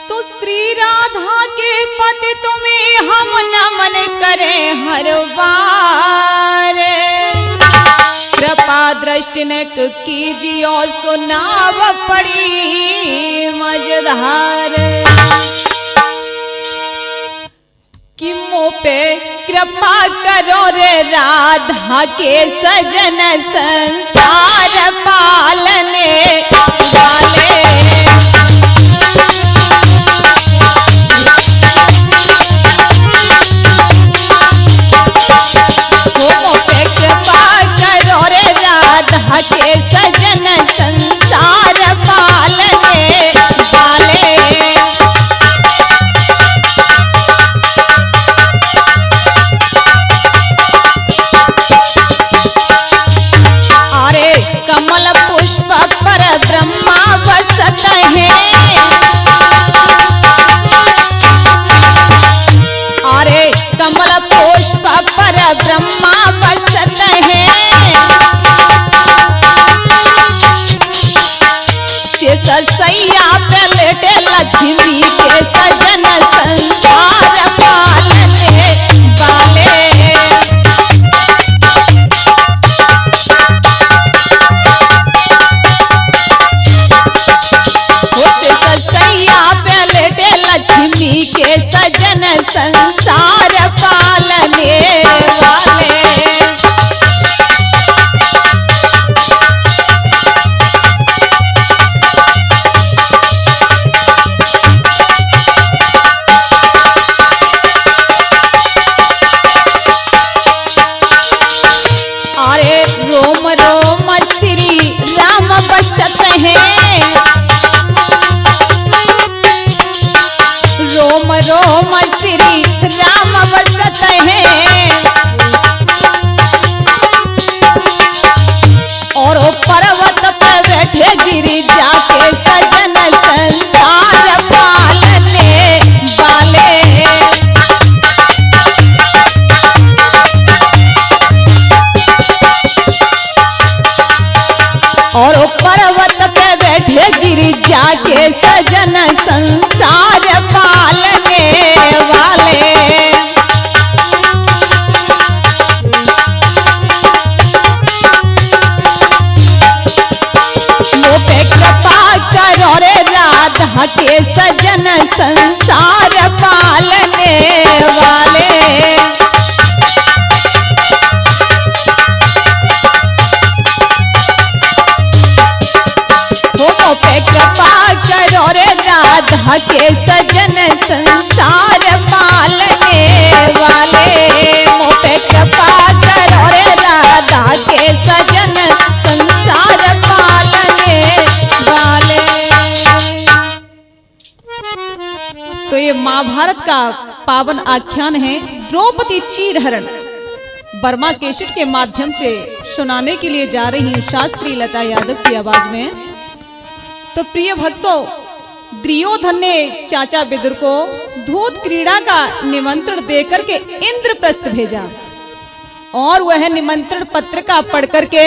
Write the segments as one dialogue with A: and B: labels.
A: तो श्री राधा के पति तुम्हें हम नमन करें हर बार। कृपा दृष्टि न कीजियो सुनाव पड़ी मझधार। कि मुँह पे कृपा करो रे राधा के सजन संसार पालने वाले। के सजन संसार पालने वाले। अरे कमल पुष्प पर ब्रह्मा बसत है। अरे कमल पुष्प पर ब्रह्मा बसत है। सैया पे लेटे लक्ष्मी के सजन संसार पालने वाले। सैया पे लेटे लक्ष्मी के सजन संसार पालने वाले। रोम रोम श्री राम बसत है। रोम रोम श्री राम बसत है। और पर्वत पर बैठे गिरी जाके सजन संसार पालने वाले। और पर्वत पे बैठे गिरी जाके सजन संसार पालने वाले। मुँह पे कृपा करो रे राधा के सजन संसार पालने वाले। कृपा करो रे राधा के सजन संसार पालने वाले। मुँह पे कृपा करो रे राधा के सजन संसार पालने वाले। तो ये महाभारत का पावन आख्यान है द्रौपदी चीरहरण, बर्मा केसट के माध्यम से सुनाने के लिए जा रही हूँ शास्त्री लता यादव की आवाज में। तो प्रिय भक्तों, दुर्योधन ने चाचा विदुर को धूत क्रीड़ा का निमंत्रण देकर के इंद्रप्रस्थ भेजा और वह निमंत्रण पत्र का पढ़ करके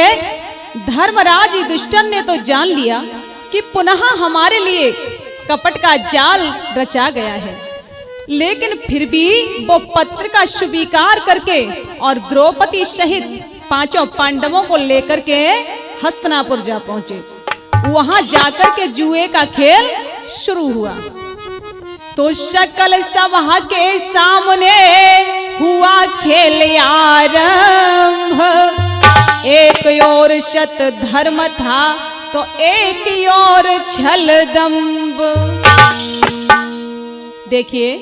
A: धर्मराज युधिष्ठिर ने तो जान लिया कि पुनः हमारे लिए कपट का जाल रचा गया है। लेकिन फिर भी वो पत्र का स्वीकार करके और द्रौपदी सहित पांचों पांडवों को लेकर के हस्तिनापुर जा पहुंचे। वहां जाकर के जुए का खेल शुरू हुआ। तो सकल सभा के सामने हुआ खेल आरंभ। एक ओर शत धर्म था तो एक ओर छल दंभ। देखिए,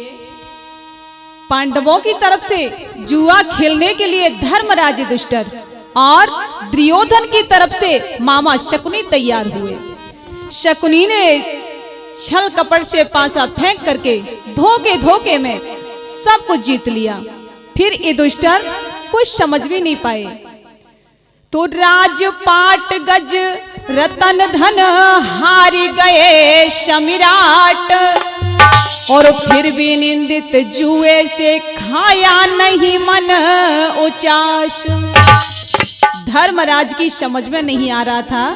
A: पांडवों की तरफ से जुआ खेलने के लिए धर्मराज युधिष्ठिर और दुर्योधन की तरफ से मामा शकुनी तैयार हुए। शकुनी ने छल कपट से पासा फेंक करके धोखे धोखे में सब कुछ जीत लिया। फिर युधिष्ठिर कुछ समझ भी नहीं पाए। तो राजपाट गज रतन धन हार गए समिराट। और फिर भी निंदित जुए से खाया नहीं मन उचास। धर्मराज की समझ में नहीं आ रहा था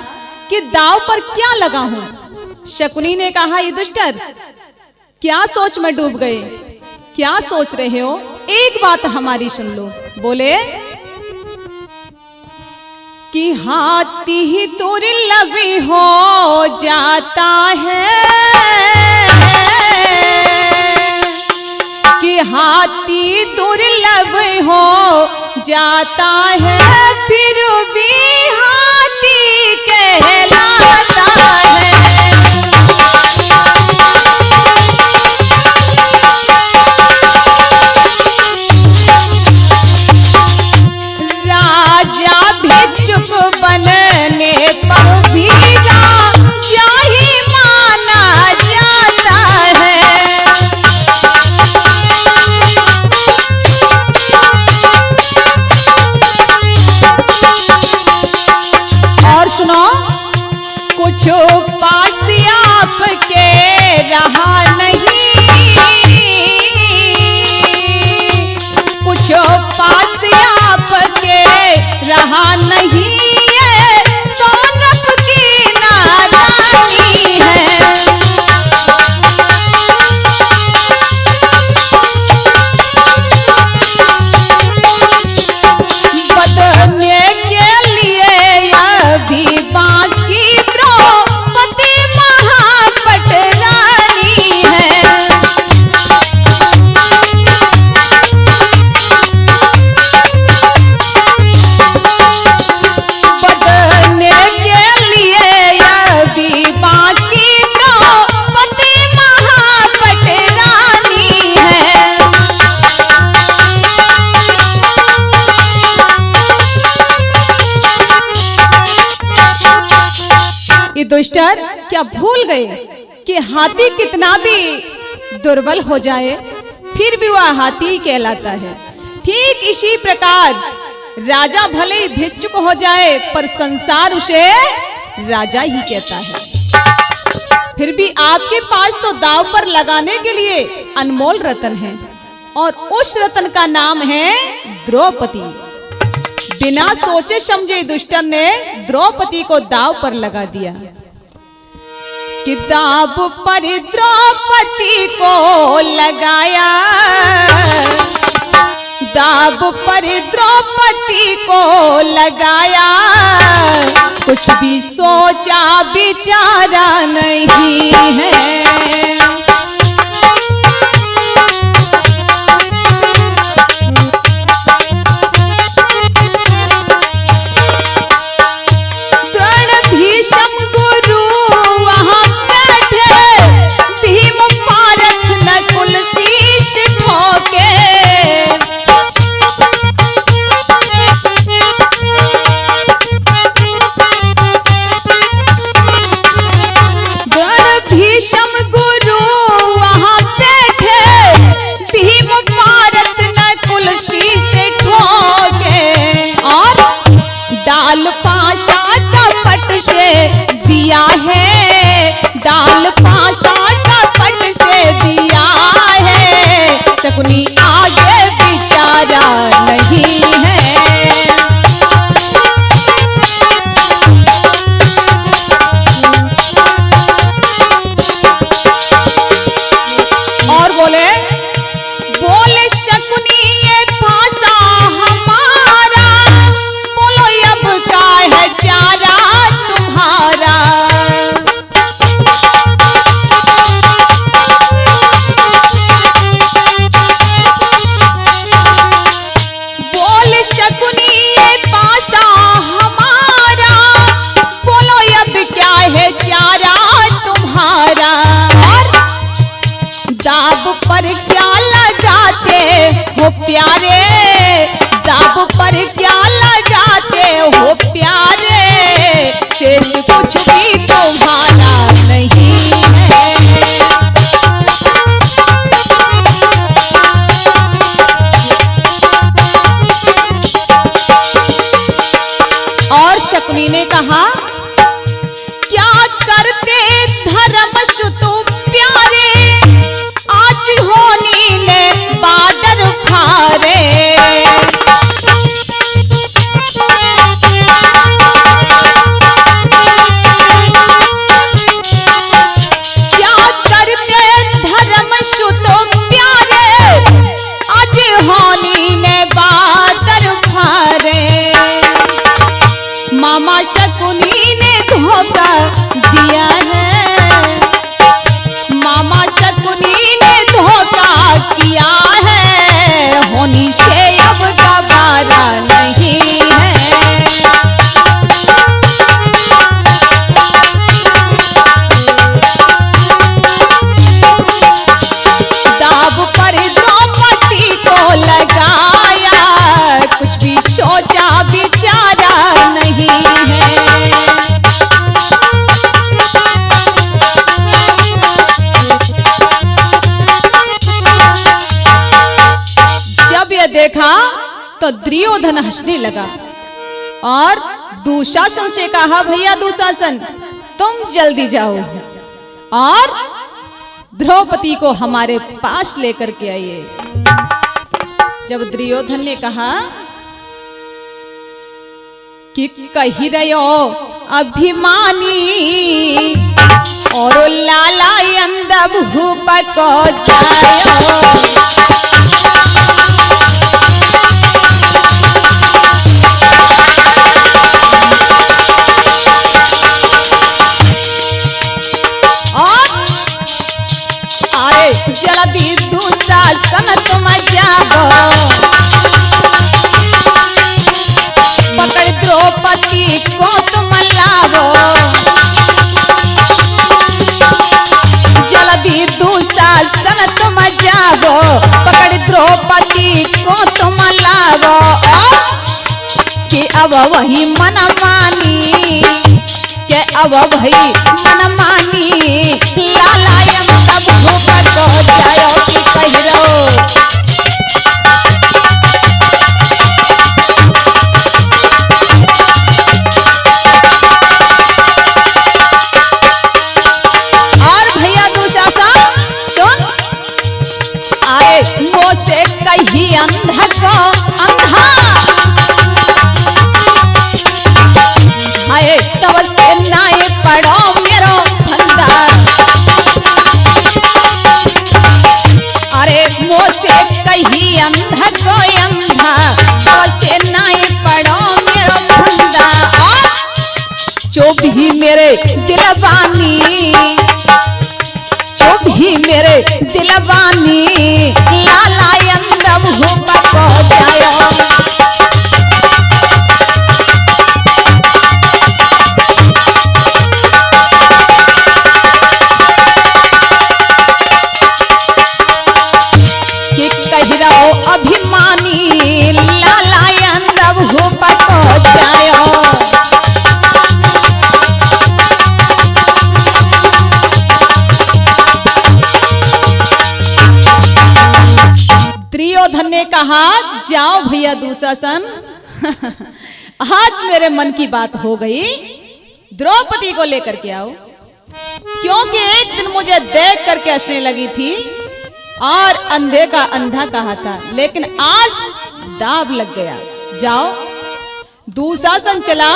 A: कि दाव पर क्या लगा हूं। शकुनी ने कहा, युधिष्ठिर क्या सोच में डूब गए? क्या सोच रहे हो? एक बात हमारी सुन लो। बोले कि हाथी ही दुर्लभ हो जाता है, कि हाथी दुर्लभ हो जाता है, फिर भी हाथी कहलाता है। राजा भिक्षुक बनने पर भी राजा ही माना जाता है। और सुनो, कुछ पास आपके रहा नहीं, कुछ पास आपके रहा नहीं, ये दानव की नादानी है। बदलने के लिए अभी बाकी द्रौपदी महापटरानी है। बदलने के लिए अभी बाकी द्रौपदी महापटरानी है। ये दुष्टर क्या भूल गए कि हाथी कितना भी दुर्बल हो जाए फिर भी वह हाथी कहलाता है। ठीक इसी प्रकार राजा भले ही भिक्षुक हो जाए पर संसार उसे राजा ही कहता है। फिर भी आपके पास तो दांव पर लगाने के लिए अनमोल रतन है और उस रतन का नाम है द्रौपदी। बिना सोचे समझे दुष्टर ने द्रौपदी को दांव पर लगा दिया कि दांव पर द्रौपदी को लगाया, दांव पर द्रौपदी को लगाया, कुछ भी सोचा विचारा नहीं है। डाल पाशा कपट से दिया है, डाल पाशा कपट से दिया है, शकुनी आगे विचारा नहीं है। और बोले बोले शकुनी ये पाशा हमारा, बोलो अब का है चारा तुम्हारा। बोले शकुनी ये पाशा हमारा, बोलो अब क्या है चारा तुम्हारा। दाब पर क्या लगाते हो प्यारे, दाब पर क्या लगाते हो प्यारे, शेष कुछ भी तुम्हारा नहीं है। और शकुनी ने कहा क्या करते धर्म सुतु प्यारे, आज होनी ने बादर फारे। कभी सोचा विचारा नहीं है। जब यह देखा तो दुर्योधन हंसने लगा और दुशासन से कहा, भैया दुशासन तुम जल्दी जाओ और द्रौपदी को हमारे पास लेकर के आइए। जब दुर्योधन ने कहा कि कही रहो अभिमानी और लाला अंध भूप को जायो, जल्दी दुशासन तुम जाओ, पकड़ द्रौपदी को तुम लाओ, जल्दी दुशासन तुम जाओ, पकड़ द्रौपदी को तुम लाओ। कि अब वही मन मानी, के अब वही मन मानी, लाला और भैया दुशासन सुन, अरे मुँह से कही अंधा को अंधा, हाय तब से नाय पड़ो मेरो फंदा, अरे मुँह से कही अंधा को अंधा, तब से नाय पड़ो मेरो फंदा। जो भी मेरे दिलवानी, जो भी मेरे दिलवानी, लाला अंध भूप को जायो। कि कह रहो अभिमानी, लाला अंध भूप को जायो। दुर्योधन ने कहा, जाओ भैया दुशासन, आज मेरे मन की बात हो गई, द्रौपदी को लेकर के आओ, क्योंकि एक दिन मुझे देख करके हंसने लगी थी और अंधे का अंधा कहा था, लेकिन आज दाग लग गया। जाओ। दुशासन चला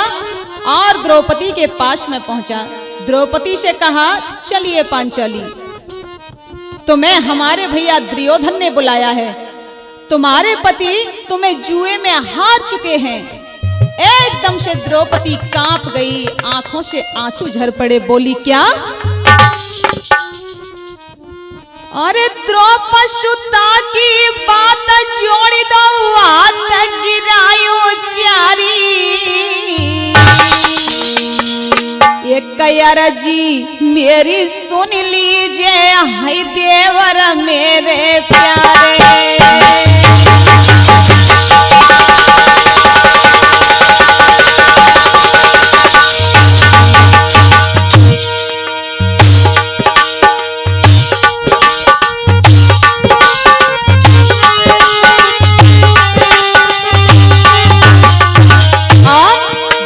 A: और द्रौपदी के पास में पहुंचा। द्रौपदी से कहा, चलिए पांचाली, तुम्हें हमारे भैया दुर्योधन ने बुलाया है, तुम्हारे पति तुम्हें जुए में हार चुके हैं। एकदम से द्रौपदी कांप गई, आंखों से आंसू झर पड़े, बोली क्या? अरे द्रौपदी की बात जोड़ी दो, हाथ गिरायो चारी, एक जी मेरी सुन लीजिए, हाय देवर मेरे प्यारे।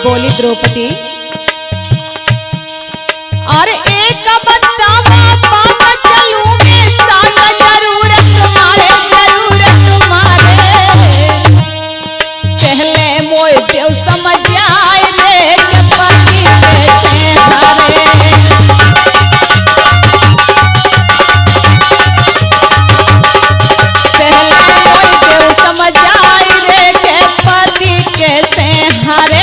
A: बोली द्रौपदी, और एक बतावा पापा चलूं मैं साथ, जरूरत तुम्हारे, जरूरत तुम्हारे, पहले मोए देव समझ आए रे, पति कैसे हारे, पहले मोए देव समझ आए रे, पति कैसे हारे।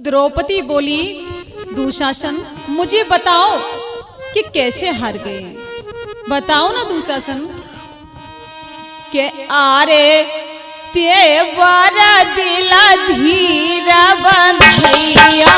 A: द्रौपदी बोली, दुशासन मुझे बताओ कि कैसे हार गए, बताओ ना दुशासन। के आरे तेवर दिल धीर बंधैया,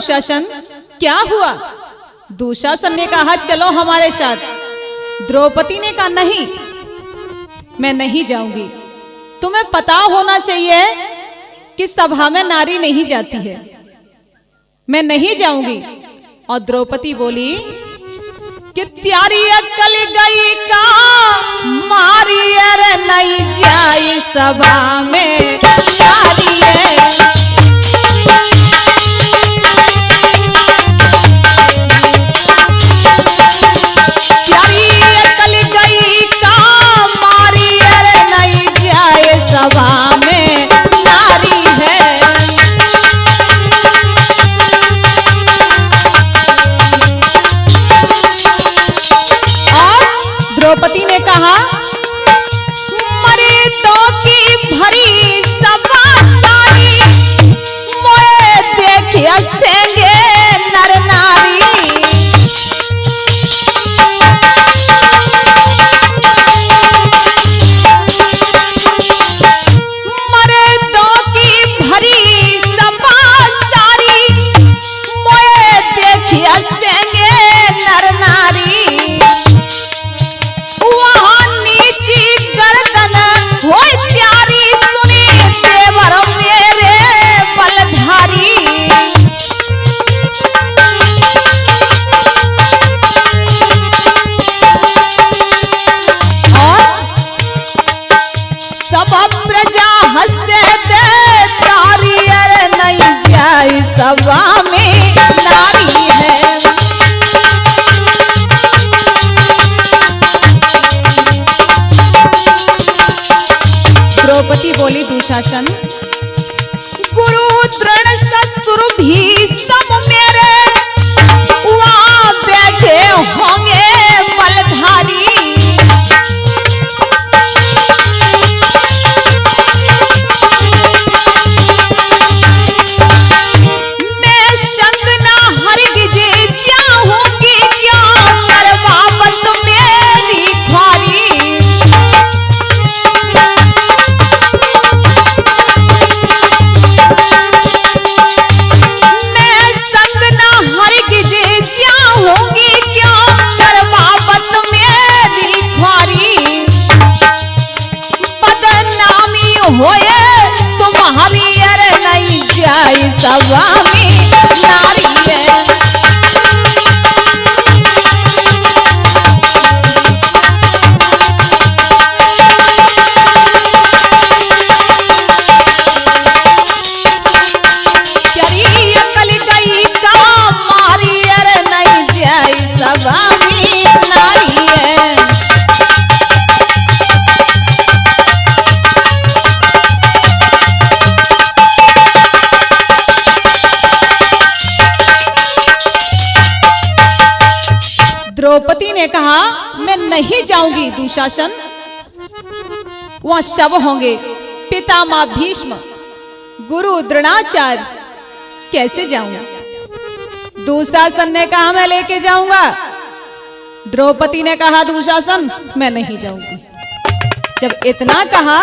A: दुशासन, क्या हुआ? दुशासन ने कहा चलो हमारे साथ। द्रौपदी ने कहा नहीं, मैं नहीं जाऊंगी। तुम्हें पता होना चाहिए कि सभा में नारी नहीं जाती है, मैं नहीं जाऊंगी। और द्रौपदी बोली कि त्यारी अकल गई का मारी, अरे नहीं जाई सभा में नारी है। त्यारी अकल गई का मारी, अरे नहीं जाए सभा में नारी है। द्रौपदी ने कहा मरे तो की भरी सभा सारी, मोए देख हंसेंगे नर नारी। मरे तो की भरी सभा सारी, मोए देख हंसेंगे नर नारी। सभा में नारी है। द्रौपदी बोली दुशासन, गुरु द्रोण ससुर भी सब मेरे वहां बैठे होंगे बलधारी। सभा में नारी है। चली अकल गई का मारी, अरे नहीं जाई सभा में नारी है। द्रौपदी ने कहा मैं नहीं जाऊंगी दुशासन, वहां शव होंगे पितामह भीष्म, गुरु द्रोणाचार्य, कैसे जाऊंगा? दुशासन ने कहा मैं लेके जाऊंगा। द्रौपदी ने कहा दुशासन मैं नहीं जाऊंगी। जब इतना कहा,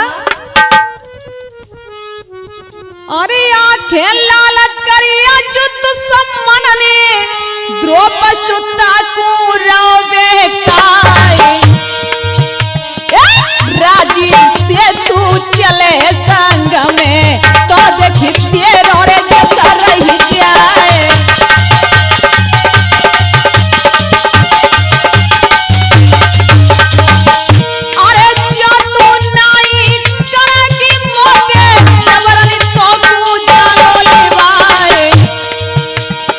A: अरे आंखें लाल करिया जुत सम्मन ने द्रौपसुता को रोवे काए। राजी से तू चले संग में तो देखी तेरो रे जैसा रही जाए। अरे जो तू नहीं करेगी मोगे जबरन तो तू जानो लेवाए।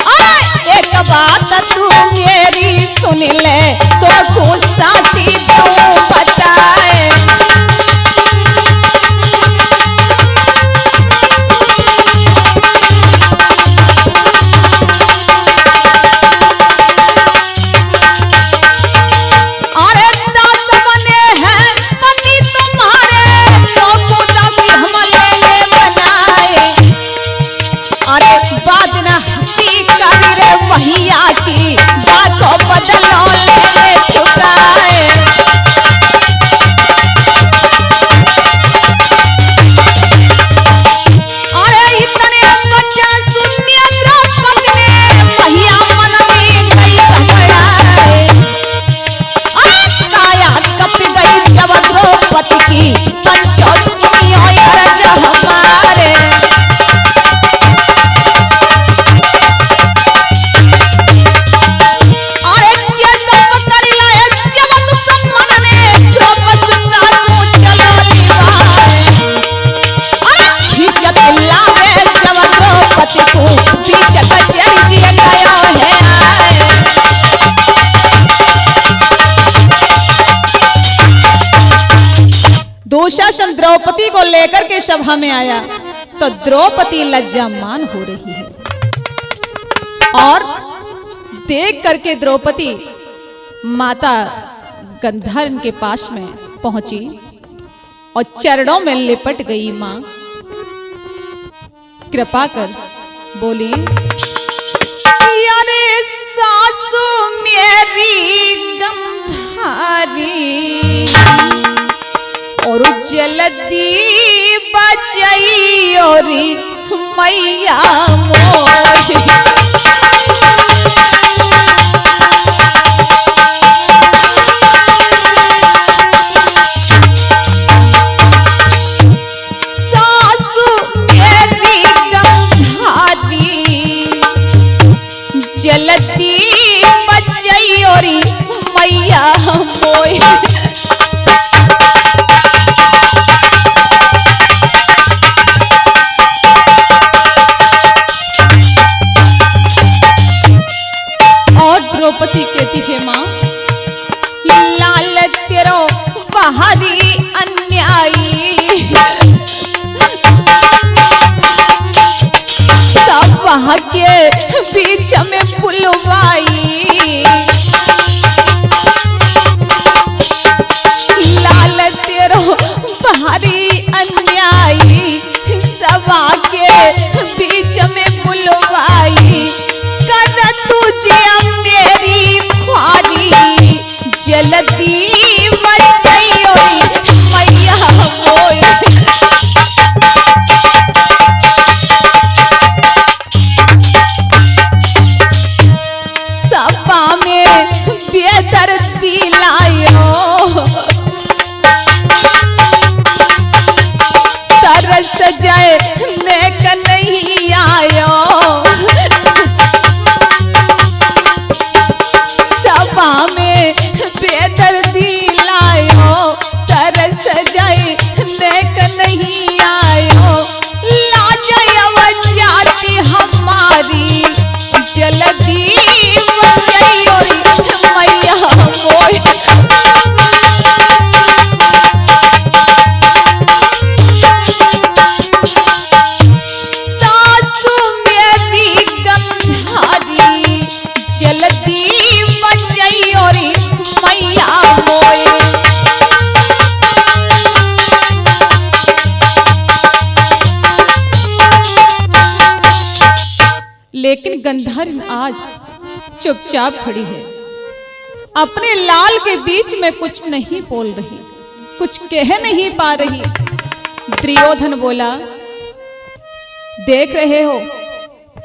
A: अरे एक बात तू मेरी सुन ले तो तू साची द्रौपदी को लेकर के सभा में आया तो द्रौपदी लज्जामान हो रही है और देख करके द्रौपदी माता गंधारण के पास में पहुंची और चरणों में लिपट गई। मां कृपा कर बोली, अरे सासू मेरी गंधारी और जल्दी बचाई और मैया मोरी। सासू मेरी गंधारी जल्दी बचाई और मैया मोरी। द्रौपदी कहती है मां, लाल तेरो बाहरी अन्यायी सब वहां के बीच में बुलवाई। लाल तेरो बाहरी अन्यायी सब के बीच में बुलवाई। कर तुझे मेरी ख्वारी जल्दी बचाई और मैया मोरी। सपा में बेदर्दी लायो तरस जाए नेक नहीं आयो। सपा में बेदर्दी लायो तरस जाए नेक नहीं आयो। लाजयव जाति हमारी जल्दी बचाई और मैया मोरी। सासू मेरी गंधारी जल्दी बचाई और मैया मोरी। लेकिन गंधारी आज चुपचाप खड़ी है, अपने लाल के बीच में कुछ नहीं बोल रही, कुछ कह नहीं पा रही। दुर्योधन बोला, देख रहे हो,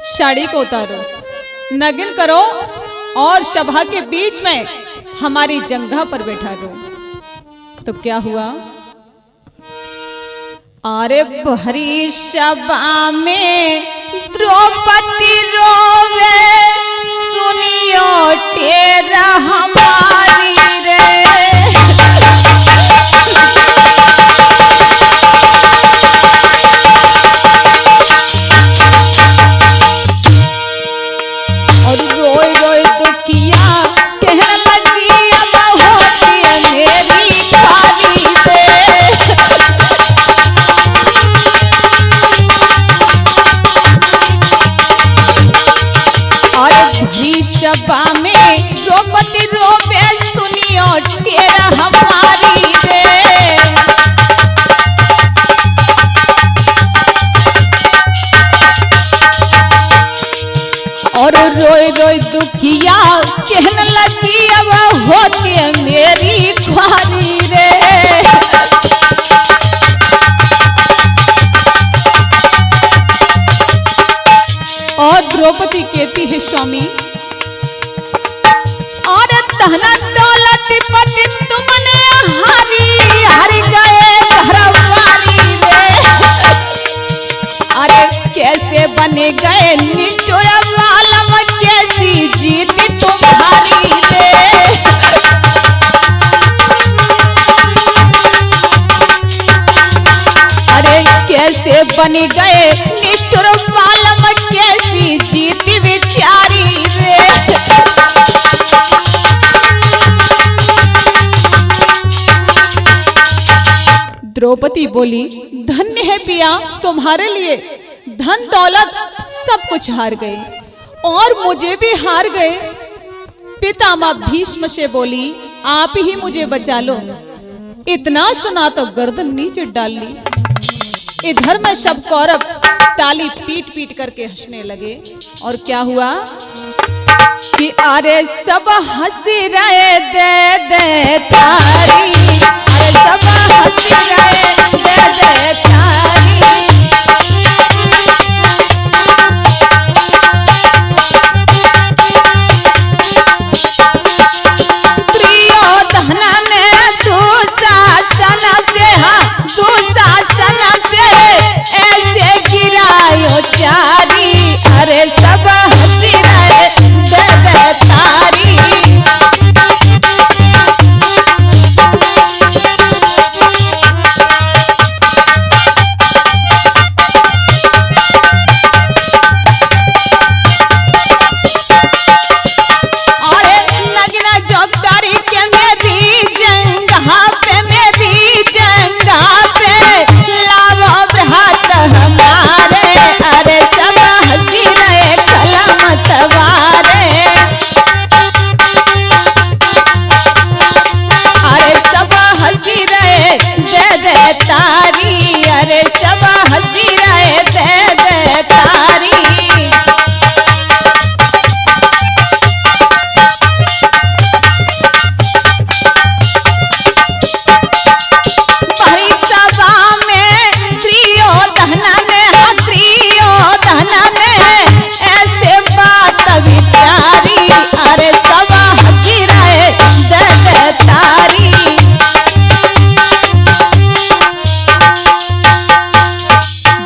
A: साड़ी को उतारो, नगिन करो और सभा के बीच में हमारी जंघा पर बैठा दो। तो क्या हुआ? अरे भरी सभा में द्रौपदी रोवे सुनियो तेरा हमारी रे। और रोई रोई दुखिया कहने लगी अब होती मेरी शादी रे। सभा में द्रौपदी रोवे सुनियो तेरा हमारी रे। और रोई रोई दुखिया कहने लगी अब होती मेरी ख्वारी रे। और द्रौपदी कहती है, स्वामी और धन दौलत पति तुमने हारी हार गए घरवारी में। अरे कैसे बने गए निष्ठुर वालम कैसी जीत तुम्हारी में। अरे कैसे बन गए निष्ठुर वालम कैसी जीत विचारी रे। द्रौपदी बोली, धन्य है पिया, तुम्हारे लिए धन दौलत सब कुछ हार गए और मुझे भी हार गए। पितामह भीष्म से बोली, आप ही मुझे बचा लो। इतना सुना तो गर्दन नीचे डाल ली। इधर में सब कौरव ताली पीट पीट करके हंसने लगे। और क्या हुआ कि अरे सब हंस रहे दे दे तारी, अरे सब हंस रहे दे दे तारी। ऐसे गिरायो चारी, अरे सब हंसी रहे दे दे तारी।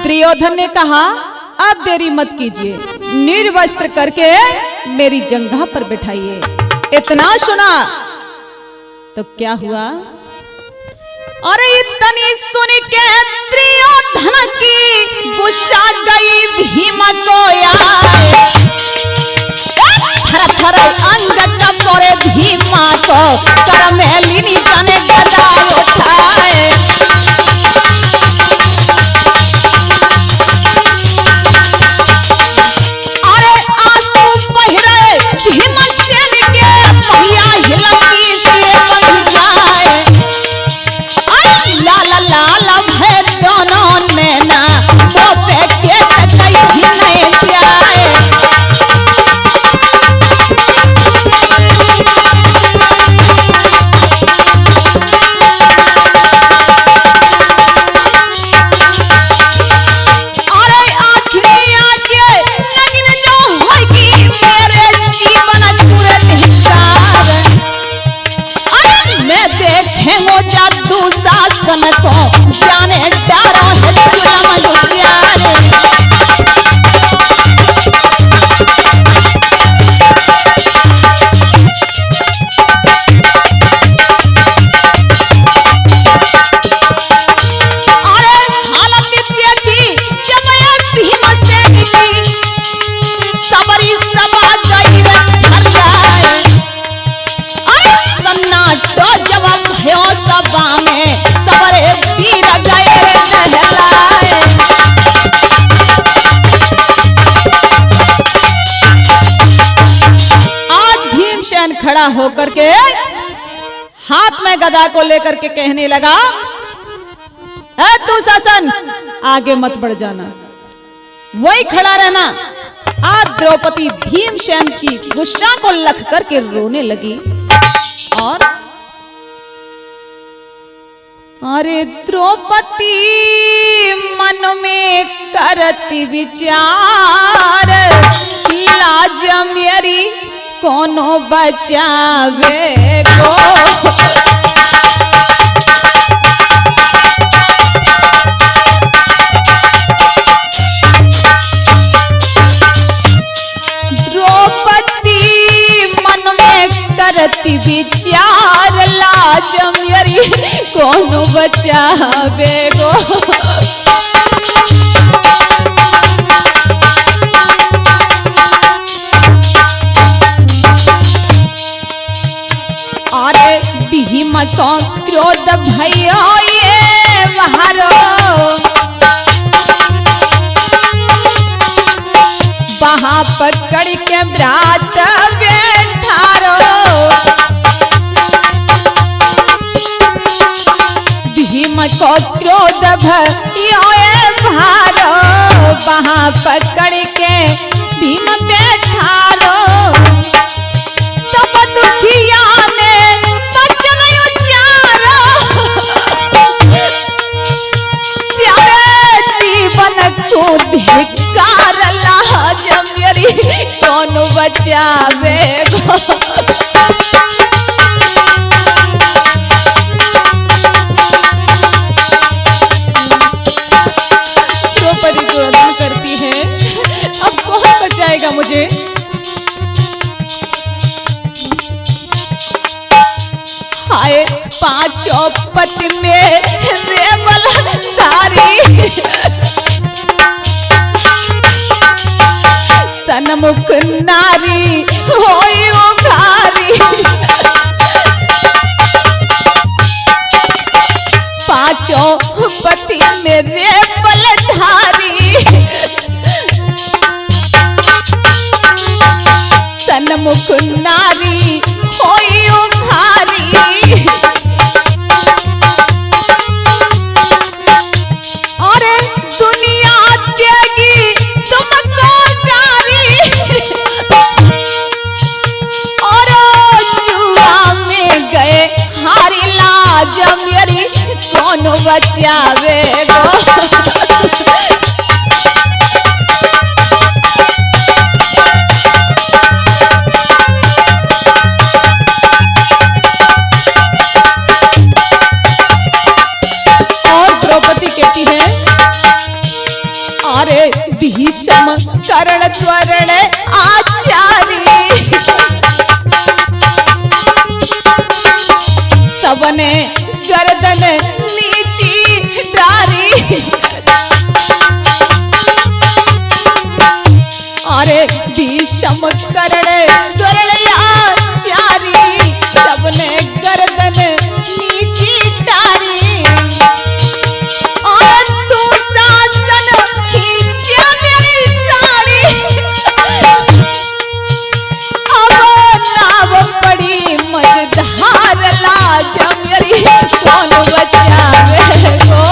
A: दुर्योधन ने कहा, अब देरी मत कीजिए, निर्वस्त्र करके मेरी जंघा पर बिठाइए। इतना सुना तो क्या हुआ, अरे इतनी सुन के दुर्योधन की गुस्सा गई भीम को यार। थर अंग कपड़े भीमा को करमेलिनी तने गदा उठाए। अरे आंसू बह रहे भीमसेन के पहिया हिलकी से बंध जाए। अरे लाला लाला भय दोनों नैना मोपे के कहीं भी नहीं जाए। शासन को जाने डारो है अरे हालत क्या थी जब मैं भीमसेन की सबरी सभा गई रे घर। अरे सन्नाटो जब भयो सभा में सबरे वीर गए लहराए। आज भीमसेन खड़ा होकर के हाथ में गदा को लेकर के कहने लगा, ऐ दुशासन आगे मत बढ़ जाना, वही खड़ा रहना। आज द्रौपदी भीमसेन की गुस्सा को लख करके रोने लगी। और अरे द्रौपदी मन में करती विचार, लाज मेरी कोनो बचावे को। द्रौपदी मन में करती विचार, लाज मेरी कोनो बचावे गो। अरे भीम को क्रोध भयो ये वह वहां पकड़ के व्रात बैठारो, भीम को क्रोध भयो भारो, वहां पकड़ के भीम बैठारो, तब दुखिया ने वचन उचारो, त्यारे जीवन को धिक्कार लाज मेरी कौन बचावे गो। द्रौपदी क्रोधन करती है, अब कौन बचाएगा मुझे। हाय पांचों पति में रे बलधारी, सन्मुख नारी होई उघारी, पांचों पति मेरे बलधारी, सन्मुख नारी होई उघारी, और दुनिया देगी तुमको गारी, और जुआ में गए हारी लाज मेरी कौन बचावे गो। द्रौपदी कहती है, अरे भीषम कर्ण त्वरण आचारी, सबने गर्दन नीची डारी, अरे भीषम कर्ण त्वरण आचारी, सबने गर्दन नीची डारी, और तू शासन खींचे मेरी साड़ी, अब नाव पड़ी मझधार लाज मेरी कौन बचावे गो।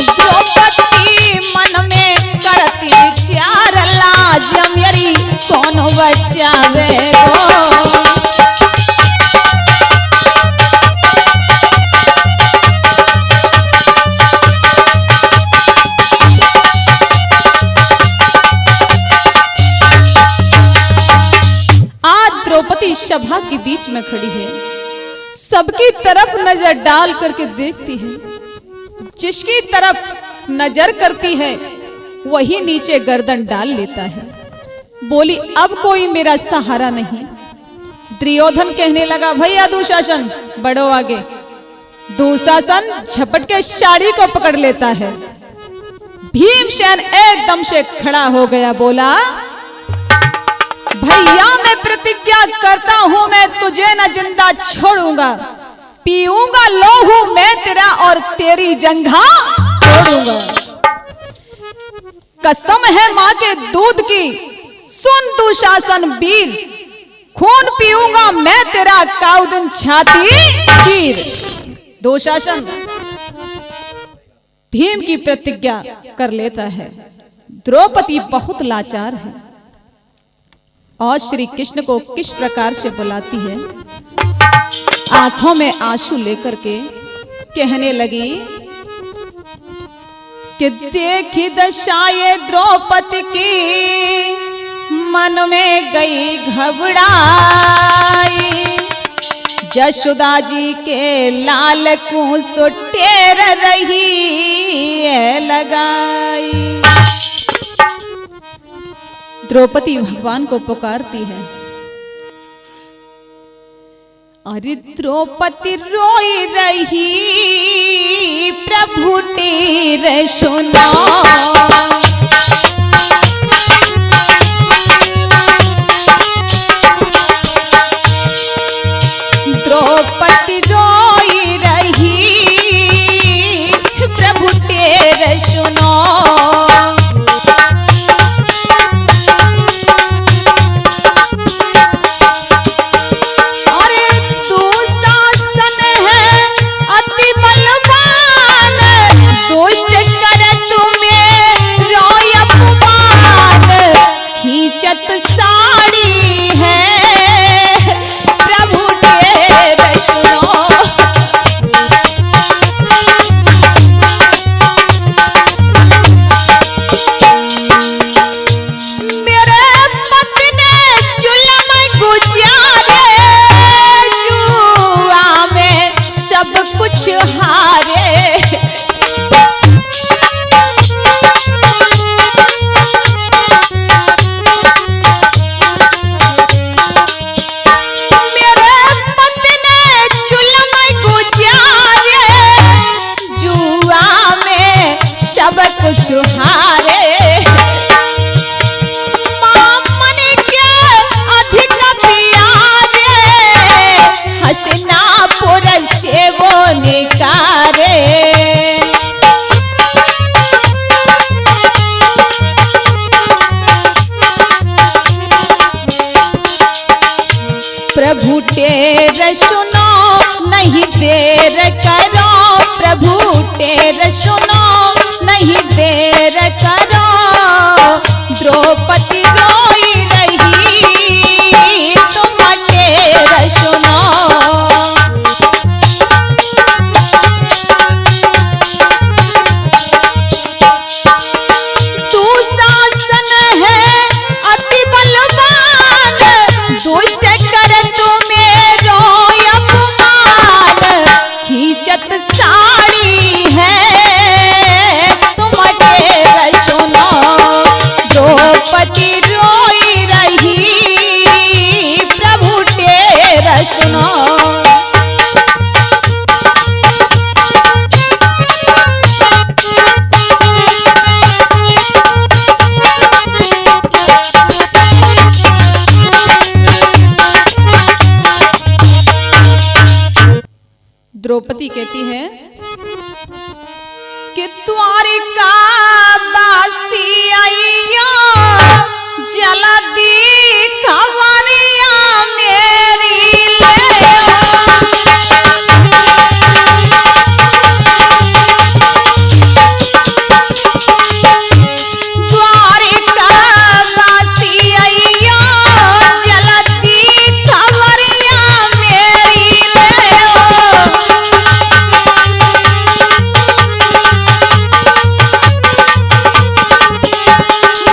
A: द्रौपदी मन में करती चार लाज मेरी कौन बचावे गो। द्रौपदी सभा के बीच में खड़ी है, सबकी तरफ नजर डाल करके देखती है, जिसकी तरफ नजर करती है वही नीचे गर्दन डाल लेता है। बोली अब कोई मेरा सहारा नहीं। दुर्योधन कहने लगा भैया दुशासन बढ़ो आगे। दुशासन झपट के साड़ी को पकड़ लेता है। भीमसेन एकदम से खड़ा हो गया, बोला भैया मैं प्रतिज्ञा करता हूं मैं तुझे न जिंदा छोड़ूंगा, पीऊंगा लोहू मैं तेरा और तेरी जंघा तोड़ूंगा। कसम है मां के दूध की सुन दुशासन वीर, खून पीऊंगा मैं तेरा काउदन छाती चीर। दुशासन भीम की प्रतिज्ञा कर लेता है। द्रौपदी बहुत लाचार है और श्री कृष्ण को किस प्रकार से बुलाती है, आंखों में आंसू लेकर के कहने लगी कि देखी दशाए द्रौपदी की मन में गई घबराई, यशोदा जी के लाल को सुटेर रही है लगाई। द्रौपदी भगवान को पुकारती है, अरे द्रौपदी रोई रही प्रभु टेर सुनो, टेर सुनो। साड़ी है प्रभु टेर सुनो। मेरे पति ने जुल्म गुजारे, जुआ में सब कुछ हारे। कुछ हारे मामन के अधिक प्यारे, हसनापुर से वो निकारे। प्रभु टेर सुनो नहीं देर करो, प्रभु टेर सुनो नहीं देर करो। द्रौपदी रोई रही तुम टेर सुनो। तू शासन है अति बलवान, दुष्ट कर तुम्हें रोय अपमान। खींचत साड़ी है द्रौपदी रोई रही प्रभु टेर सुनो। द्रौपदी कहती है कि द्वारिका बासी आइया जल्दी खबरिया मेरी ले। द्वारिका बासी आइया जल्दी खबरिया मेरी ले।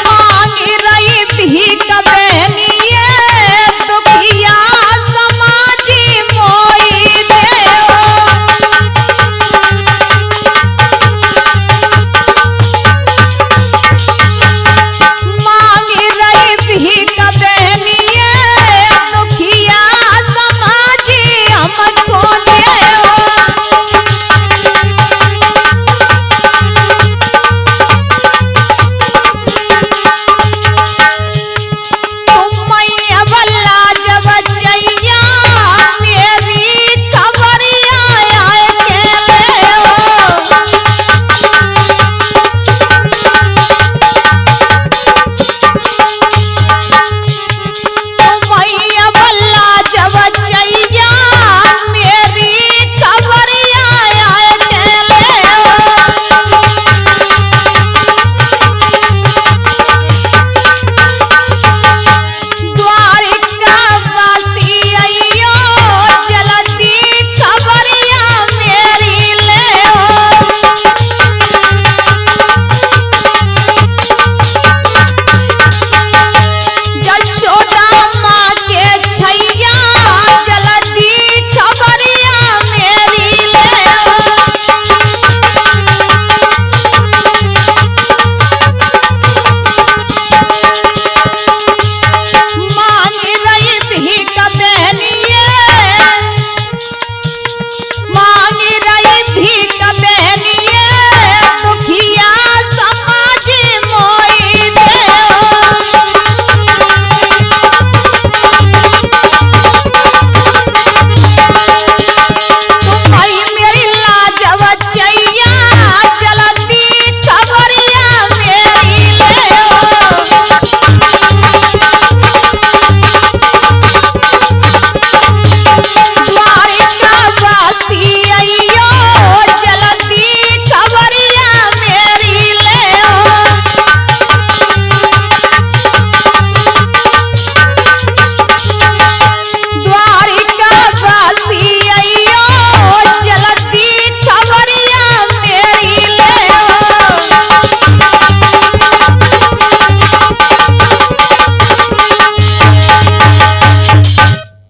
A: मांग रही भी कबेनिए दुखिया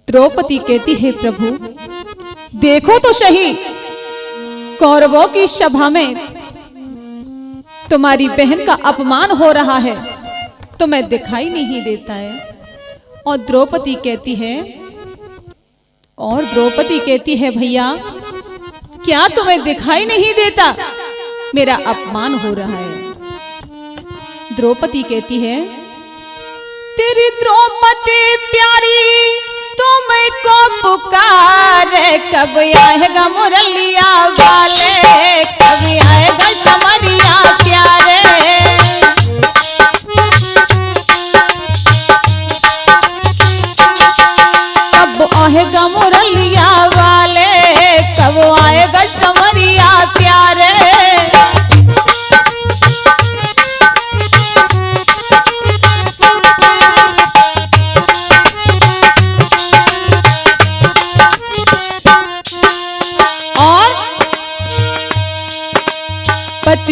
A: द्रौपदी कहती है प्रभु देखो तो सही, कौरवों की सभा में तुम्हारी बहन का अपमान हो रहा है, तुम्हें दिखाई नहीं देता है। और द्रौपदी कहती है भैया क्या तुम्हें दिखाई नहीं देता, मेरा अपमान हो रहा है। द्रौपदी कहती है तेरी द्रौपदी प्यारी तुमको पुकारे, कब आएगा मुरलिया वाले, कब आएगा समरिया प्यारे। कब आएगा मुरलिया वाले, कब आएगा समरिया प्यारे।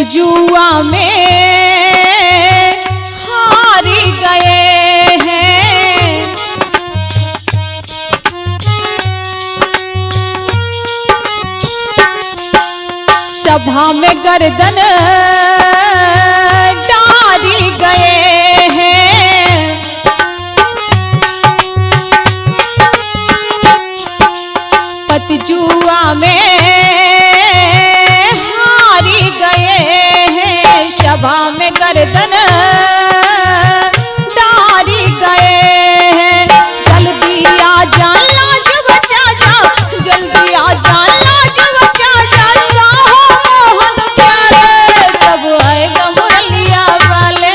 A: जुआ में हारी गए हैं, सभा में गर्दन डारी गए हैं। पति जुआ में सभा में गर्दन डारी गए हैं। जल्दी आ जा लाज बचा जा, जल्दी आ जा लाज बचा जा, चाहो मोहन प्यारे। कब आएगा मुरलिया वाले,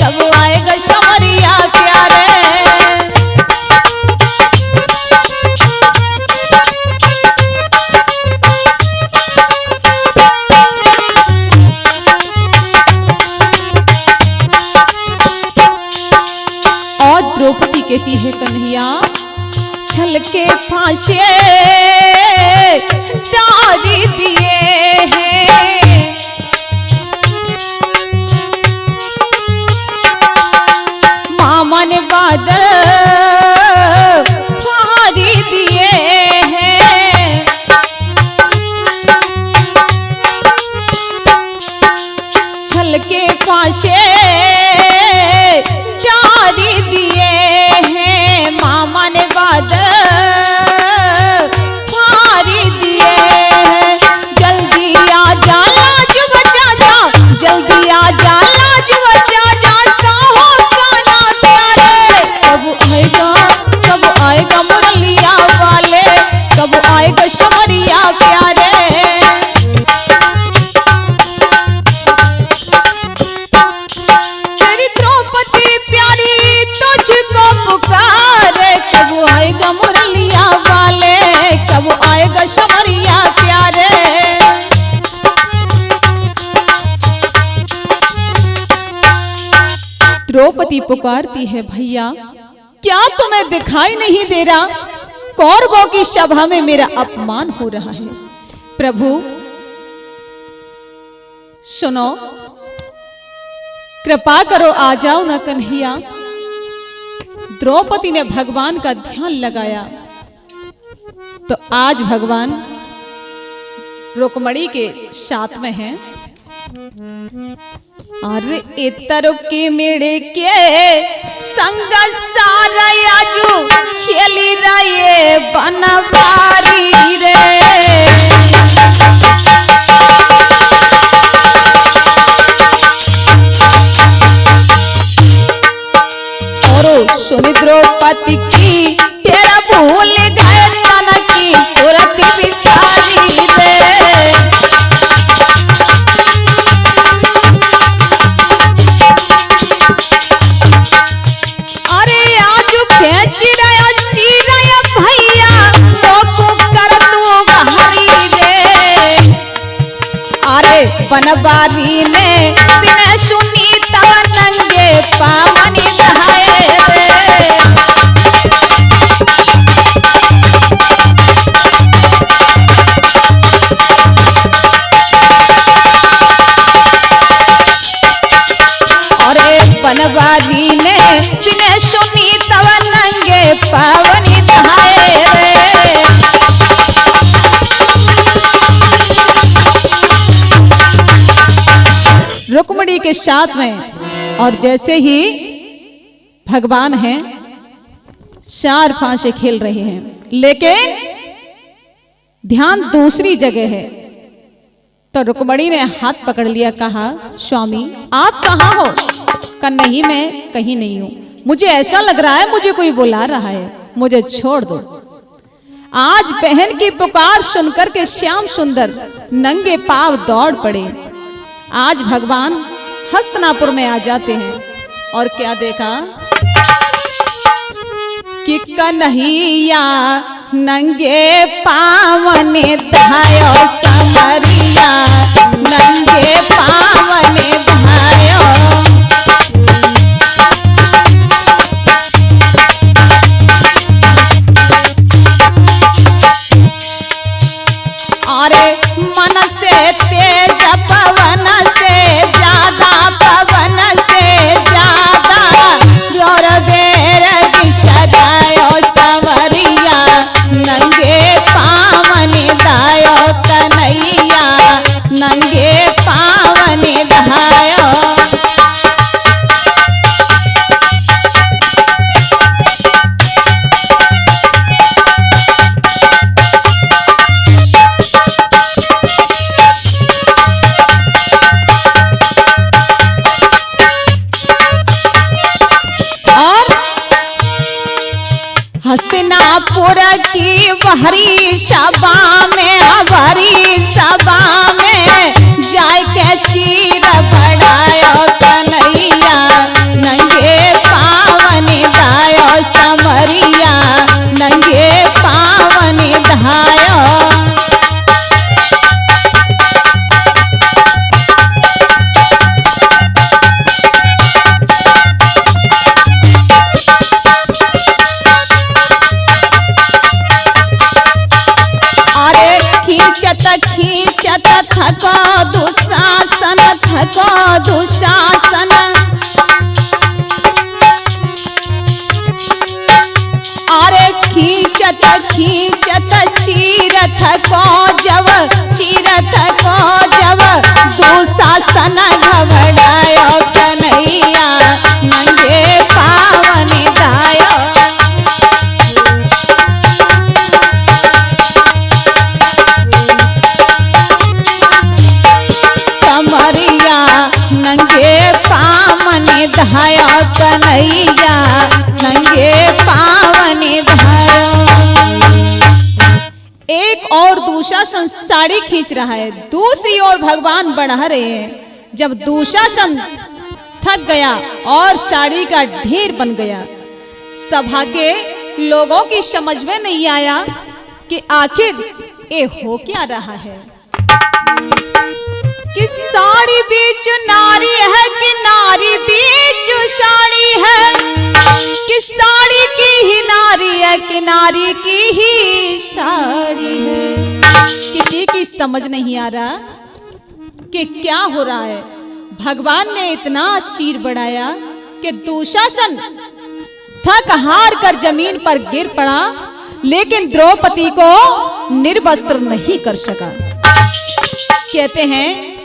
A: कब आएगा समरिया प्यारे। द्रौपदी कहती है कन्हैया छल के फांसे डारी दिए हैं, मामा ने बादल फाड़ी दिए हैं। छल के फांसे डारी दिए हैं, मामा ने बादल फाड़ी दिए हैं। जल्दी आ जा लाज बचा जा, जल्दी आ जा लाज बचा जा, चाहो जाना प्यारे। कब आएगा मुरलिया वाले, कब आएगा समरिया प्यारे। कब आएगा मुरलिया वाले, कब आएगा समरिया प्यारे। द्रौपदी पुकारती है भैया क्या तुम्हें दिखाई नहीं दे रहा, कौरवों की सभा में मेरा अपमान हो रहा है। प्रभु सुनो, कृपा करो आ जाओ ना कन्हैया। द्रौपदी ने भगवान का ध्यान लगाया तो आज भगवान रुक्मणी के साथ में हैं। अरे इतर के मेड़े के संग सारा आजू खेली रहे बनवारी रे। सुन द्रौपदी की तेरा भूल गए तन की सूरत बिसारी रे। अरे आज खेच रहा चिरया भैया तो कर तू बहारी रे। अरे बनवारी ने बिना सुनी तब नंगे पावनी दहाए रे। बनवारी ने बिना सुनी तब नंगे पावनी दहाए के साथ में। और जैसे ही भगवान हैं 4 फांसे खेल रहे हैं, लेकिन ध्यान दूसरी जगह है। तो रुक्मणी ने हाथ पकड़ लिया, कहा स्वामी आप कहाँ हो? कहा नहीं मैं कहीं नहीं हूं, मुझे ऐसा लग रहा है मुझे कोई बुला रहा है, मुझे छोड़ दो। आज बहन की पुकार सुनकर के श्याम सुंदर नंगे पांव दौड़ पड़े। आज भगवान हस्तिनापुर में आ जाते हैं और क्या देखा कि कन्हैया नंगे पावन धायो समरिया, नंगे पावन धायो। अरे मन से तेज पवन से ज्यादा, पवन से ज्यादा गौरवेर विषदायो संवरिया, नंगे पावन दायो कन्हैया, नंगे पावन धायो। हस्तिनापुर की बहरी सभा में, हमारी सभा में जाय के चीर बढ़ायो कन्हैया, नंगे पावन दायो समरिया, नंगे पावन धायो। खींचत थको दुशासन, थको दुशासन। अरे खींचत खींचत चीरथ को जब, चीरथ को जब दुशासन घबरायो कन्हैया, नंगे पावन दायो। समरिया नंगे पावन धायो कन्हैया, नंगे पावन धायो। एक और दुशासन साड़ी खींच रहा है, दूसरी ओर भगवान बढ़ा रहे हैं। जब दुशासन थक गया और साड़ी का ढेर बन गया, सभा के लोगों की समझ में नहीं आया कि आखिर ये हो क्या रहा है। कि साड़ी बीच नारी है, कि नारी बीच साड़ी है, कि साड़ी की ही नारी है, कि नारी की ही साड़ी है। किसी की समझ नहीं आ रहा कि क्या हो रहा है। भगवान ने इतना चीर बढ़ाया कि दुशासन थक हार कर जमीन पर गिर पड़ा, लेकिन द्रौपदी को निर्वस्त्र नहीं कर सका। कहते हैं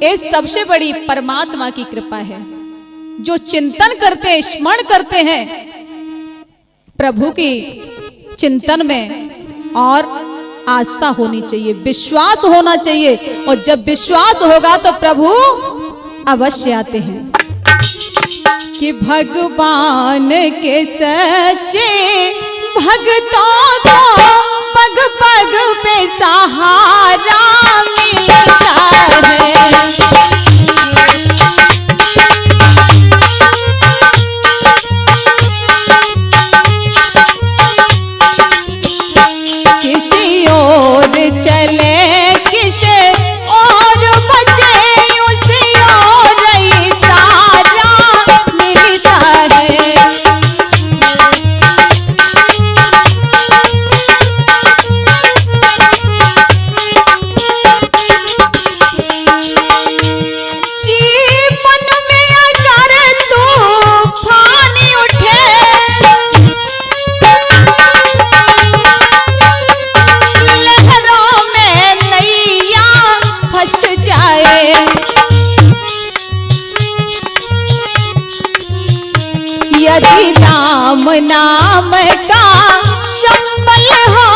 A: ये सबसे बड़ी परमात्मा की कृपा है। जो चिंतन करते हैं, स्मरण करते हैं प्रभु की चिंतन में, और आस्था होनी चाहिए, विश्वास होना चाहिए। और जब विश्वास होगा तो प्रभु अवश्य आते हैं। कि भगवान के सच्चे भक्तों को पग पग पे सहारा मिलता है। किसी और चले किसे और बचे, उसी और ही सारा मिलता है। नाम का संबल हो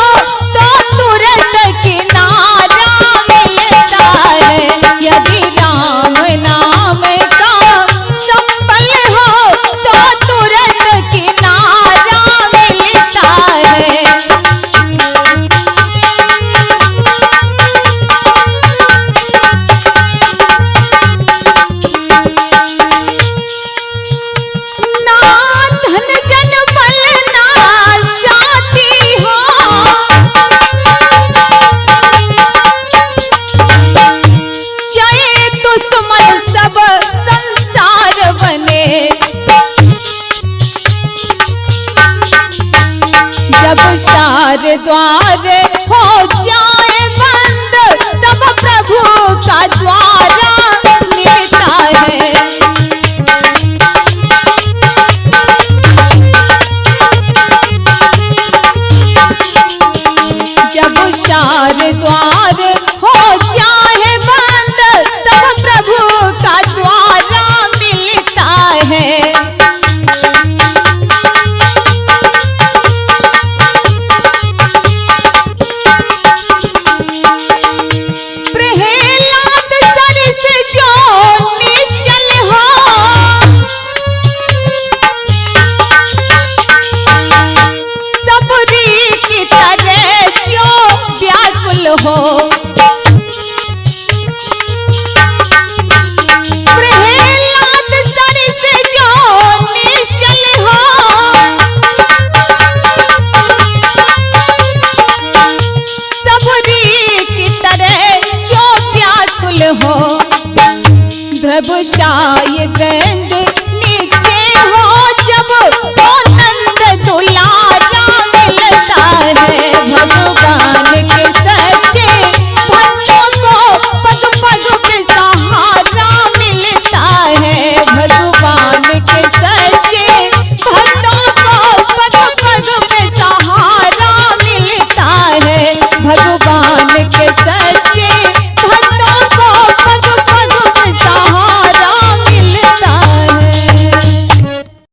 A: तो तुरंत किनारा मिलता है। यदि राम नाम का संबल हो तो तुरंत किनारा मिलता है। जब चार द्वार हो जाए बंद तब प्रभु का द्वारा मिलता है। जब चार द्वार हो जाए बंद तब प्रभु का द्वारा मिलता है। हो